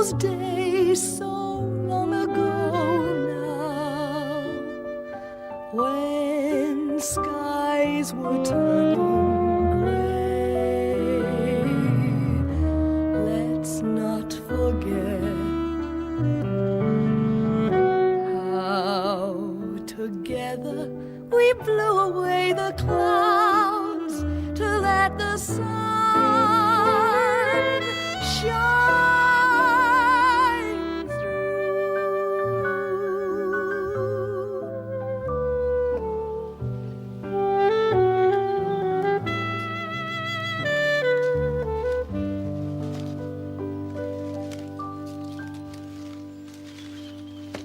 those days so long ago now, when skies were turning gray. Let's not forget how together we blew away the clouds to let the sun shine through.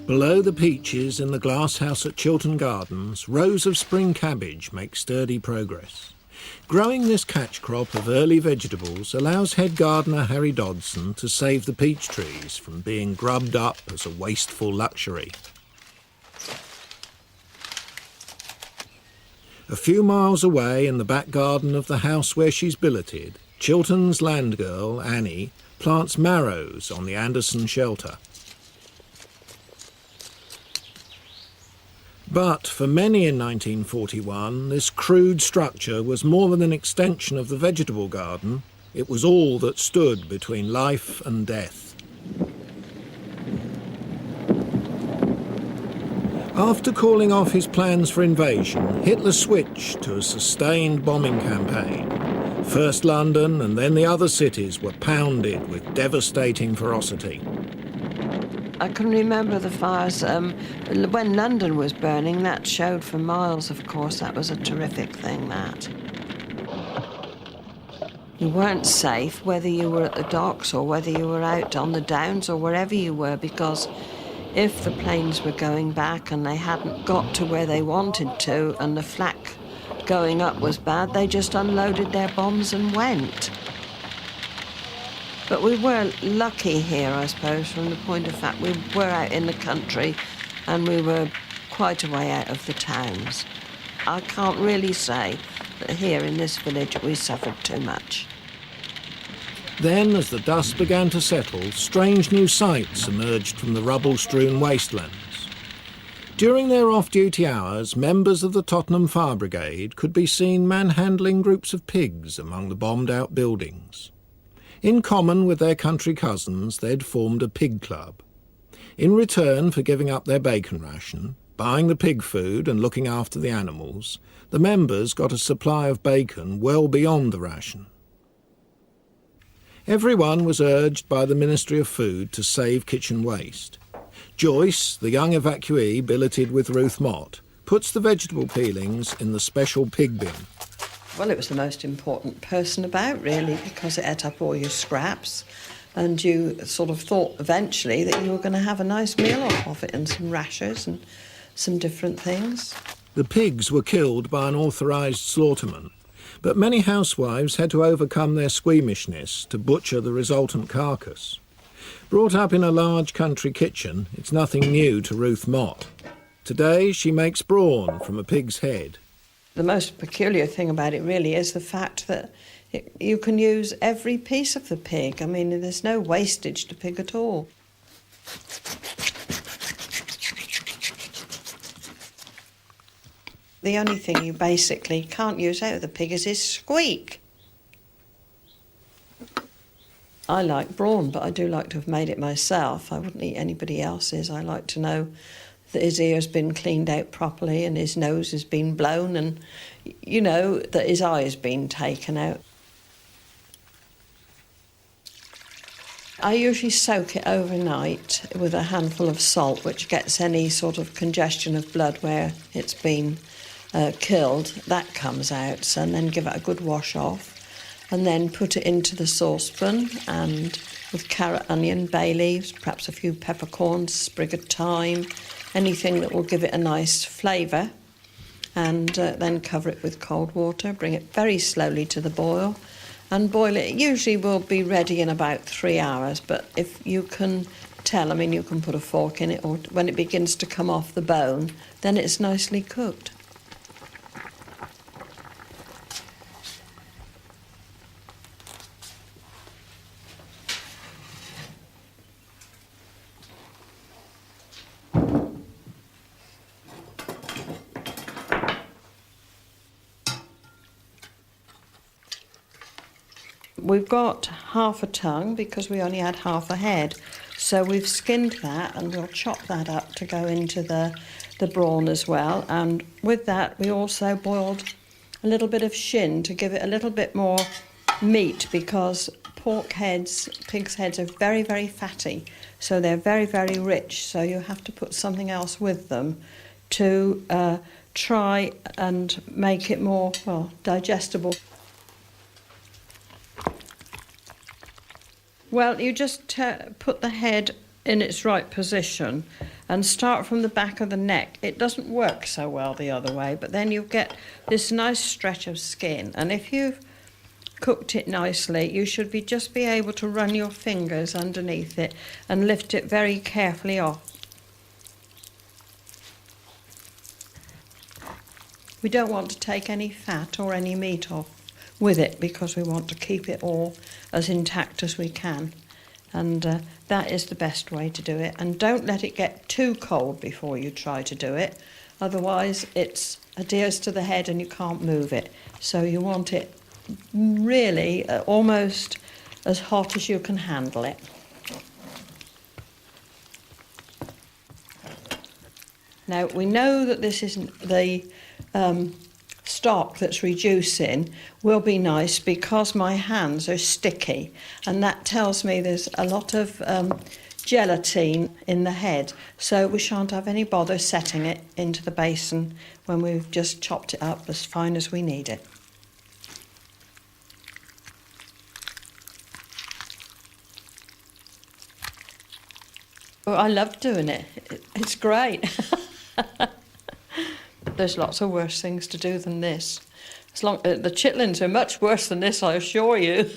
Below the peaches in the glass house at Chiltern Gardens, rows of spring cabbage make sturdy progress. Growing this catch crop of early vegetables allows head gardener Harry Dodson to save the peach trees from being grubbed up as a wasteful luxury. A few miles away in the back garden of the house where she's billeted, Chiltern's land girl, Annie, plants marrows on the Anderson shelter. But for many in 1941, this crude structure was more than an extension of the vegetable garden. It was all that stood between life and death. After calling off his plans for invasion, Hitler switched to a sustained bombing campaign. First London and then the other cities were pounded with devastating ferocity. I can remember the fires. When London was burning, that showed for miles, of course. That was a terrific thing, that. You weren't safe, whether you were at the docks or whether you were out on the downs or wherever you were, because if the planes were going back and they hadn't got to where they wanted to and the flak going up was bad, they just unloaded their bombs and went. But we were lucky here, I suppose, from the point of fact we were out in the country and we were quite a way out of the towns. I can't really say that here in this village we suffered too much. Then, as the dust began to settle, strange new sights emerged from the rubble-strewn wastelands. During their off-duty hours, members of the Tottenham Fire Brigade could be seen manhandling groups of pigs among the bombed-out buildings. In common with their country cousins, they'd formed a pig club. In return for giving up their bacon ration, buying the pig food and looking after the animals, the members got a supply of bacon well beyond the ration. Everyone was urged by the Ministry of Food to save kitchen waste. Joyce, the young evacuee billeted with Ruth Mott, puts the vegetable peelings in the special pig bin. Well, it was the most important person about, really, because it ate up all your scraps and you sort of thought eventually that you were going to have a nice meal off of it and some rashers and some different things. The pigs were killed by an authorised slaughterman, but many housewives had to overcome their squeamishness to butcher the resultant carcass. Brought up in a large country kitchen, it's nothing new to Ruth Mott. Today she makes brawn from a pig's head. The most peculiar thing about it really is the fact that you can use every piece of the pig. I mean, there's no wastage to pig at all. The only thing you basically can't use out of the pig is his squeak. I like brawn, but I do like to have made it myself. I wouldn't eat anybody else's. I like to know that his ear's been cleaned out properly and his nose has been blown and, you know, that his eye has been taken out. I usually soak it overnight with a handful of salt, which gets any sort of congestion of blood where it's been killed. That comes out, and then give it a good wash off, and then put it into the saucepan and with carrot, onion, bay leaves, perhaps a few peppercorns, sprig of thyme, anything that will give it a nice flavour, and then cover it with cold water, bring it very slowly to the boil and boil it. It usually will be ready in about 3 hours, but if you can tell, I mean, you can put a fork in it, or when it begins to come off the bone, then it's nicely cooked. We've got half a tongue because we only had half a head. So we've skinned that and we'll chop that up to go into the brawn as well. And with that, we also boiled a little bit of shin to give it a little bit more meat, because pork heads, pig's heads are very, very fatty. So they're very, very rich. So you have to put something else with them to try and make it more, well, digestible. Well, you just put the head in its right position and start from the back of the neck. It doesn't work so well the other way, but then you get this nice stretch of skin. And if you've cooked it nicely, you should just be able to run your fingers underneath it and lift it very carefully off. We don't want to take any fat or any meat off with it because we want to keep it all as intact as we can. And that is the best way to do it. And don't let it get too cold before you try to do it. Otherwise it adheres to the head and you can't move it. So you want it really almost as hot as you can handle it. Now, we know that this isn't the stock that's reducing will be nice because my hands are sticky, and that tells me there's a lot of gelatine in the head, so we shan't have any bother setting it into the basin when we've just chopped it up as fine as we need it. Oh, I love doing it. It's great. There's lots of worse things to do than this. The chitlins are much worse than this, I assure you.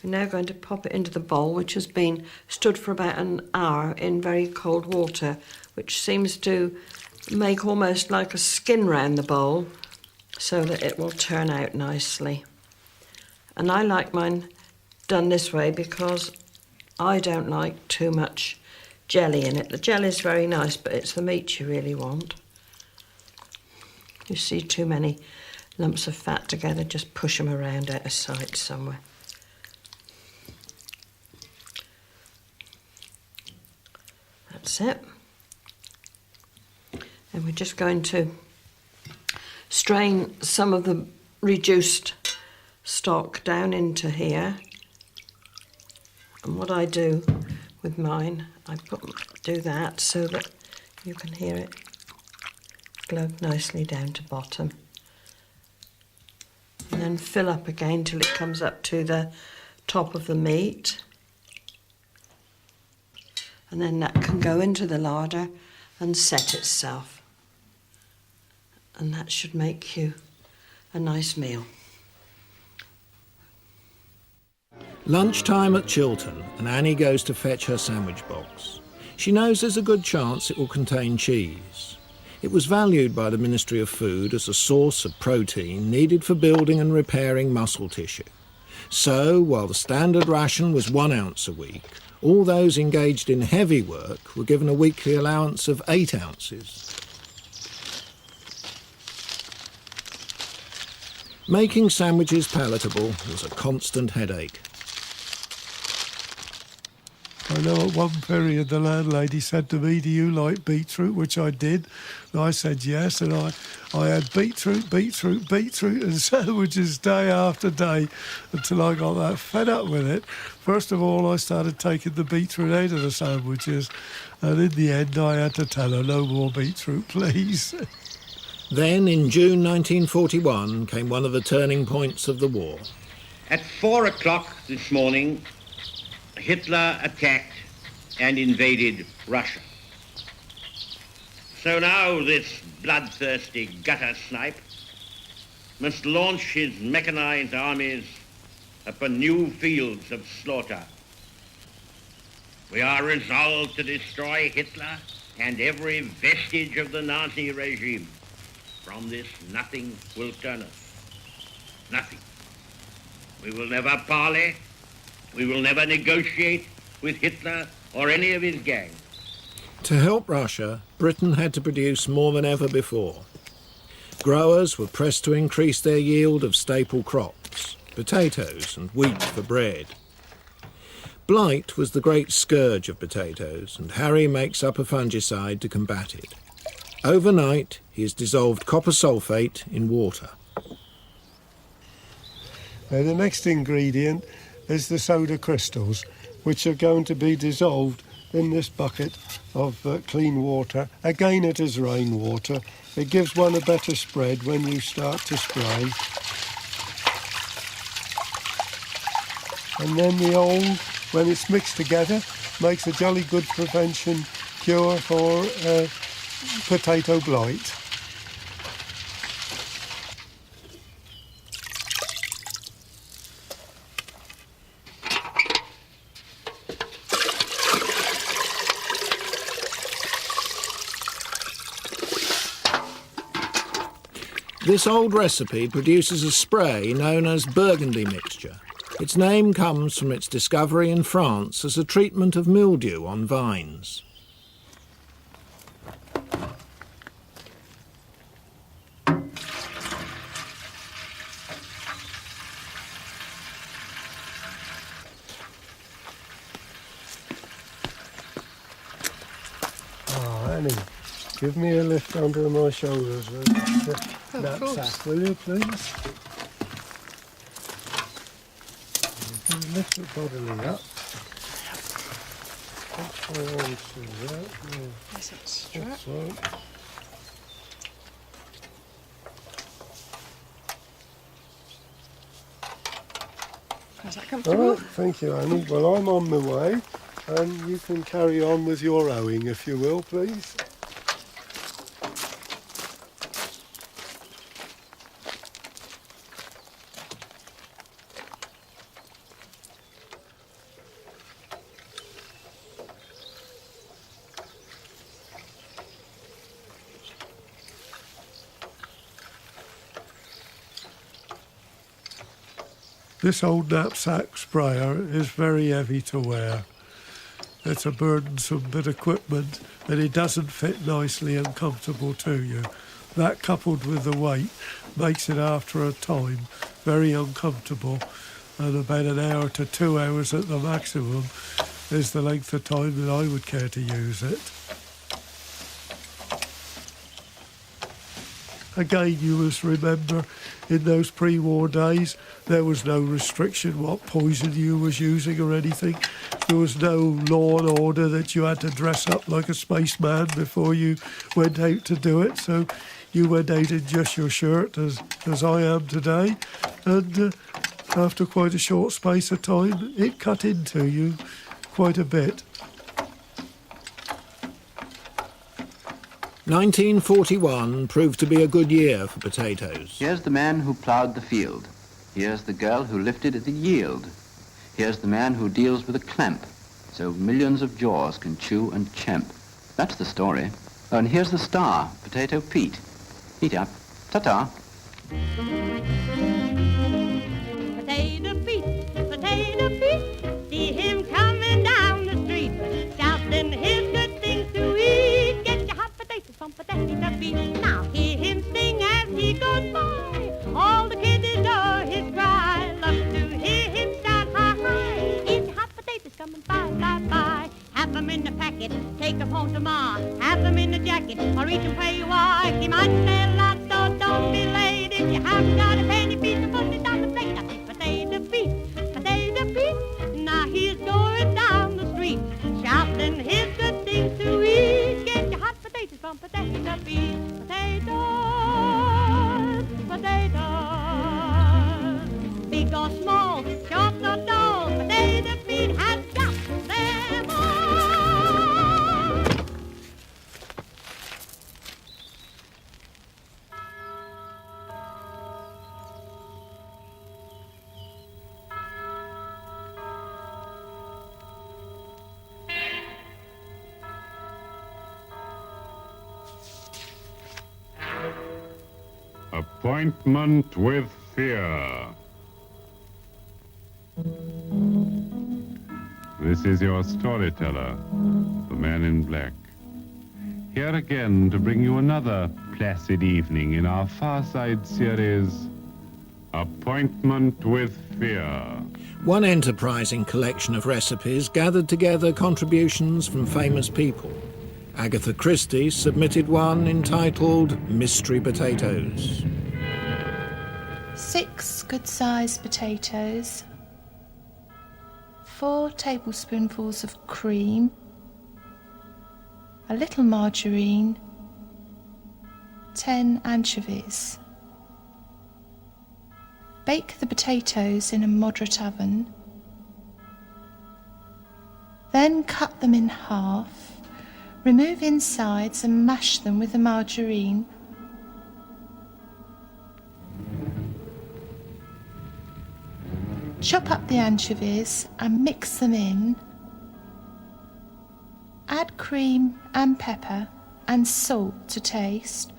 We're now going to pop it into the bowl, which has been stood for about an hour in very cold water, which seems to make almost like a skin round the bowl so that it will turn out nicely. And I like mine done this way because I don't like too much jelly in it. The jelly is very nice, but it's the meat you really want. You see too many lumps of fat together, just push them around out of sight somewhere. That's it. And we're just going to strain some of the reduced stock down into here. And what I do with mine, I do that so that you can hear it glug nicely down to bottom. And then fill up again till it comes up to the top of the meat. And then that can go into the larder and set itself. And that should make you a nice meal. Lunchtime at Chiltern, and Annie goes to fetch her sandwich box. She knows there's a good chance it will contain cheese. It was valued by the Ministry of Food as a source of protein needed for building and repairing muscle tissue. So, while the standard ration was 1 ounce a week, all those engaged in heavy work were given a weekly allowance of 8 ounces. Making sandwiches palatable was a constant headache. I know at one period the landlady said to me, "Do you like beetroot?" which I did. And I said yes, and I had beetroot and sandwiches day after day until I got that fed up with it. First of all, I started taking the beetroot out of the sandwiches, and in the end I had to tell her, "No more beetroot, please." Then, in June 1941, came one of the turning points of the war. At 4 o'clock this morning, Hitler attacked and invaded Russia. So now this bloodthirsty gutter snipe must launch his mechanized armies upon new fields of slaughter. We are resolved to destroy Hitler and every vestige of the Nazi regime. From this, nothing will turn us. Nothing. We will never parley. We will never negotiate with Hitler or any of his gang. To help Russia, Britain had to produce more than ever before. Growers were pressed to increase their yield of staple crops, potatoes and wheat for bread. Blight was the great scourge of potatoes, and Harry makes up a fungicide to combat it. Overnight, he has dissolved copper sulphate in water. The next ingredient is the soda crystals, which are going to be dissolved in this bucket of clean water. Again, it is rainwater. It gives one a better spread when you start to spray. And then the old, when it's mixed together, makes a jolly good prevention cure for potato blight. This old recipe produces a spray known as Burgundy mixture. Its name comes from its discovery in France as a treatment of mildew on vines. Oh, Annie, give me a lift under my shoulders with the knapsack, will you, please? Lift it bodily up. That's my arms through that. Yeah. Yes, that's strap. That's right. Is that All comfortable? right, thank you, Annie. Well, I'm on my way, and you can carry on with your owing, if you will, please. This old knapsack sprayer is very heavy to wear. It's a burdensome bit of equipment and it doesn't fit nicely and comfortable to you. That coupled with the weight makes it after a time very uncomfortable, and about an hour to 2 hours at the maximum is the length of time that I would care to use it. Again, you must remember, in those pre-war days, there was no restriction what poison you was using or anything. There was no law and order that you had to dress up like a spaceman before you went out to do it. So you went out in just your shirt, as I am today. And after quite a short space of time, it cut into you quite a bit. 1941 proved to be a good year for potatoes. Here's the man who ploughed the field. Here's the girl who lifted the yield. Here's the man who deals with a clamp, so millions of jaws can chew and champ. That's the story. Oh, and here's the star, Potato Pete. Eat up. Ta-ta. Potato Pete, see him coming down the street, shouting his good things to eat. Get your hot potatoes from Potato Pete. Now hear him sing as he goes by. All the kids adore his cry. Love to hear him shout hi hi. Eat your hot potatoes coming by, by, by. Have them in the packet, take them home to Ma. Have them in the jacket, or eat them where you are. He might say a lot, so don't be late. If you haven't got a penny piece to put it on the plate, I think Potato Pete, Potato Pete. Now he's going down the street, shouting his good things to eat. Get your hot potatoes from Potato Pete. Potatoes, potatoes, big or small, short or tall, Potato Pete has got them all. Appointment with fear. This is your storyteller, the man in black. here again to bring you another placid evening in our Far Side series, Appointment with Fear. One enterprising collection of recipes gathered together contributions from famous people. Agatha Christie submitted one entitled Mystery Potatoes. 6 good-sized potatoes, 4 tablespoonfuls of cream, a little margarine, 10 anchovies. Bake the potatoes in a moderate oven. Then cut them in half, remove insides and mash them with the margarine. Chop up the anchovies and mix them in. Add cream and pepper and salt to taste.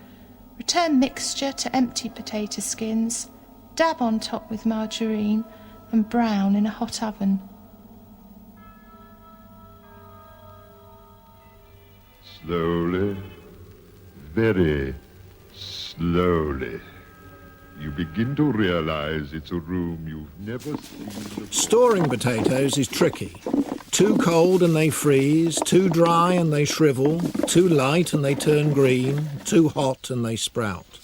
Return mixture to empty potato skins. Dab on top with margarine and brown in a hot oven. Slowly, very slowly, you begin to realize it's a room you've never seen. Storing potatoes is tricky. Too cold and they freeze, too dry and they shrivel, too light and they turn green, too hot and they sprout.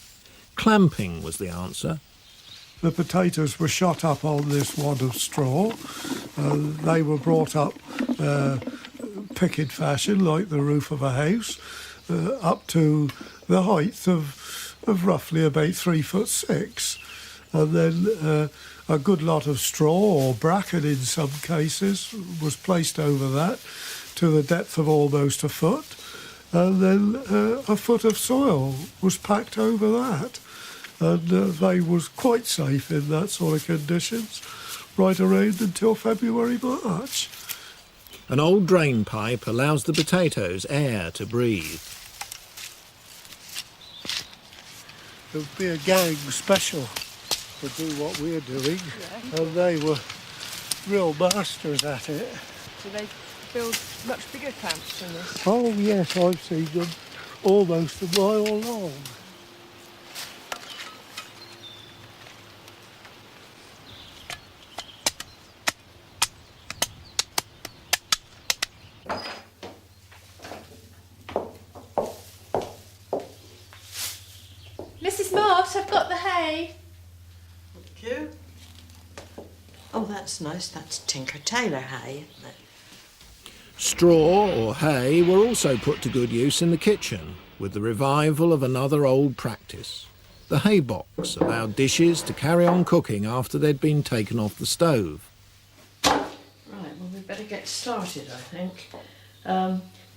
Clamping was the answer. The potatoes were shot up on this wad of straw. They were brought up picket fashion, like the roof of a house, up to the height of roughly about 3'6", and then a good lot of straw or bracken in some cases was placed over that to the depth of almost a foot, and then a foot of soil was packed over that, and they was quite safe in that sort of conditions right around until February, March. An old drain pipe allows the potatoes air to breathe. There would be a gang special to do what we're doing, and they were real masters at it. Do they build much bigger clamps than this? Oh yes, I've seen them almost a mile long. Mrs. Mott, I've got the hay. Thank you. Oh, that's nice. That's Tinker Tailor hay, isn't it? Straw or hay were also put to good use in the kitchen with the revival of another old practice. The hay box allowed dishes to carry on cooking after they'd been taken off the stove. Right, well, we'd better get started, I think.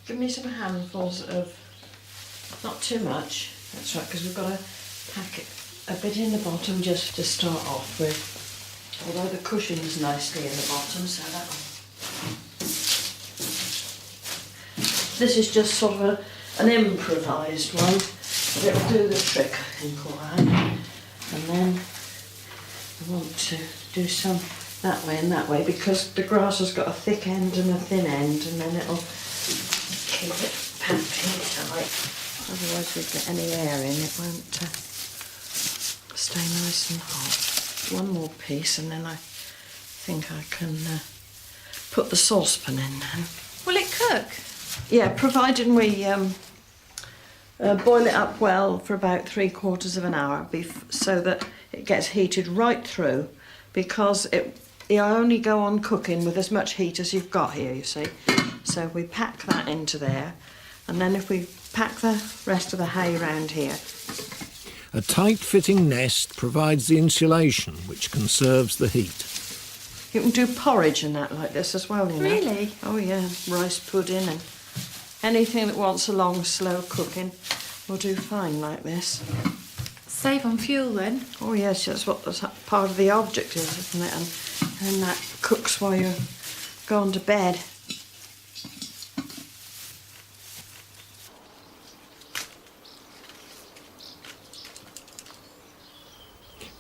Give me some handfuls of, not too much, that's right, because we've got to pack it a bit in the bottom just to start off with. Although the cushion's nicely in the bottom, so that'll... This is just sort of an improvised one, but it'll do the trick, I think, all right. And then I want to do some that way and that way, because the grass has got a thick end and a thin end, and then it'll keep it packed tight. Otherwise, if we get any air in, it won't stay nice and hot. One more piece, and then I think I can put the saucepan in now. Will it cook? Yeah, providing we boil it up well for about 3/4 of an hour, so that it gets heated right through, because it'll only go on cooking with as much heat as you've got here, you see. So we pack that into there, and then if we pack the rest of the hay round here. A tight-fitting nest provides the insulation which conserves the heat. You can do porridge and that like this as well, you know. Really? Oh yeah, rice pudding and anything that wants a long, slow cooking will do fine like this. Save on fuel then. Oh yes, that's what part of the object is, isn't it? And that cooks while you're going to bed.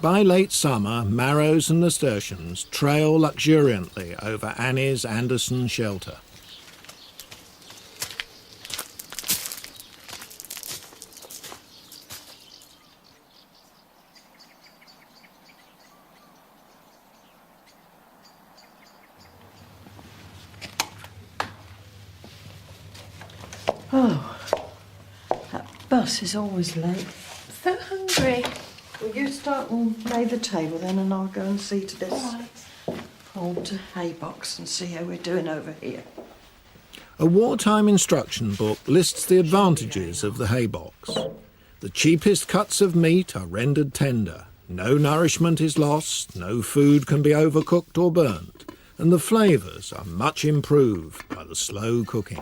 By late summer, marrows and nasturtiums trail luxuriantly over Annie's Anderson shelter. bus is always late. So hungry. Will you start and lay the table then, and I'll go and see to this All right. old hay box and see how we're doing over here. A wartime instruction book lists the advantages of the hay box. The cheapest cuts of meat are rendered tender, no nourishment is lost, no food can be overcooked or burnt, and the flavours are much improved by the slow cooking.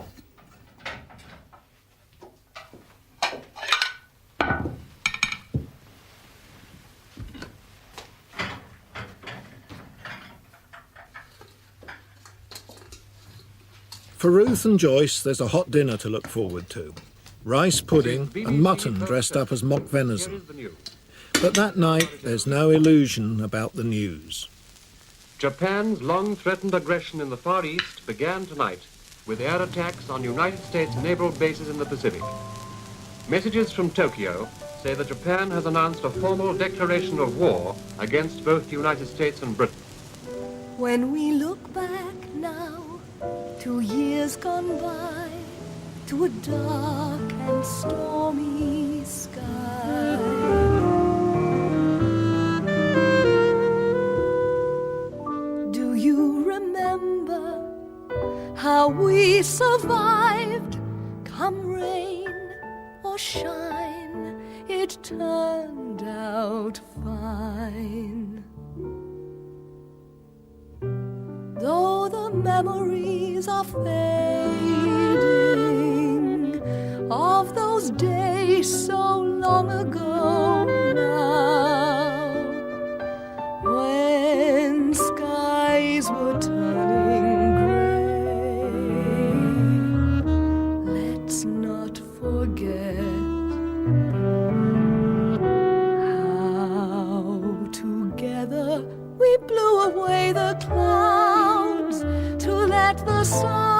For Ruth and Joyce, there's a hot dinner to look forward to. Rice pudding and mutton dressed up as mock venison. But that night, there's no illusion about the news. Japan's long-threatened aggression in the Far East began tonight with air attacks on United States naval bases in the Pacific. Messages from Tokyo say that Japan has announced a formal declaration of war against both the United States and Britain. When we look back now, 2 years gone by, to a dark and stormy sky, do you remember how we survived? Come rain or shine, it turned out fine. Though the memories are fading of those days so long ago now, when skies were turning gray, let's not forget how together we blew away the clouds to let the sun